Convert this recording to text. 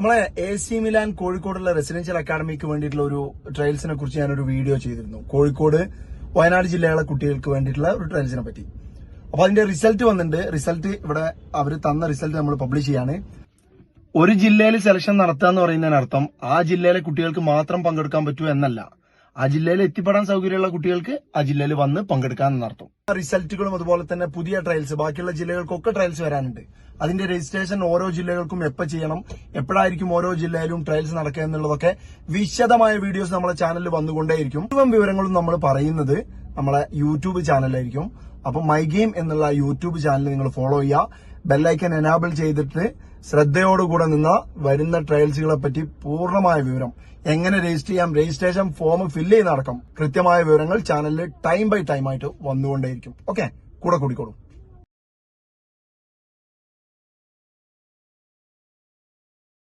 നമ്മളെ AC Milan കോഴിക്കോടുള്ള residential academic വേണ്ടിയിട്ടുള്ള ഒരു ട്രയൽസിനെ കുറിച്ച് ഞാനൊരു വീഡിയോ ചെയ്തിരുന്നു. കോഴിക്കോട് വയനാട് ജില്ലയിലെ കുട്ടികൾക്ക് വേണ്ടിയിട്ടുള്ള ഒരു ട്രയൽസിനെ പറ്റി. അപ്പൊ അതിന്റെ റിസൾട്ട് വന്നിട്ടുണ്ട്. റിസൾട്ട് ഇവിടെ അവർ തന്ന റിസൾട്ട് നമ്മൾ പബ്ലിഷ് ചെയ്യാണ്. ഒരു ജില്ലയിൽ സെലക്ഷൻ നടത്തുക എന്ന് പറയുന്നതിനർത്ഥം ആ ജില്ലയിലെ കുട്ടികൾക്ക് മാത്രം പങ്കെടുക്കാൻ പറ്റൂ എന്നല്ല. ആ ജില്ലയിൽ എത്തിപ്പെടാൻ സൗകര്യമുള്ള കുട്ടികൾക്ക് ആ ജില്ലയിൽ വന്ന് പങ്കെടുക്കാൻ എന്നർത്ഥം. റിസൾട്ടുകളും അതുപോലെ തന്നെ പുതിയ ട്രയൽസ് ബാക്കിയുള്ള ജില്ലകൾക്കൊക്കെ ട്രയൽസ് വരാനുണ്ട്. അതിന്റെ രജിസ്ട്രേഷൻ ഓരോ ജില്ലകൾക്കും എപ്പോൾ ചെയ്യണം, എപ്പോഴായിരിക്കും ഓരോ ജില്ലയിലും ട്രയൽസ് നടക്കുക എന്നുള്ളതൊക്കെ വിശദമായ വീഡിയോസ് നമ്മളെ ചാനലിൽ വന്നുകൊണ്ടേയിരിക്കും. മുഴുവൻ വിവരങ്ങളും നമ്മൾ പറയുന്നത് നമ്മളെ യൂട്യൂബ് ചാനലിലായിരിക്കും. അപ്പൊ മൈ ഗെയിം എന്നുള്ള യൂട്യൂബ് ചാനൽ നിങ്ങൾ ഫോളോ ചെയ്യുക. ബെല്ലൈക്കൻ എനാബിൾ ചെയ്തിട്ട് ശ്രദ്ധയോടുകൂടെ നിന്ന് വരുന്ന ട്രയൽസുകളെ പറ്റി പൂർണ്ണമായ വിവരം, എങ്ങനെ രജിസ്റ്റർ ചെയ്യാം, രജിസ്ട്രേഷൻ ഫോം ഫില്ല് ചെയ്യുന്നതടക്കം കൃത്യമായ വിവരങ്ങൾ ചാനലിൽ ടൈം ബൈ ടൈം ആയിട്ട് വന്നുകൊണ്ടേയിരിക്കും. ഓക്കെ, കൂടെ കൂടിക്കോളും.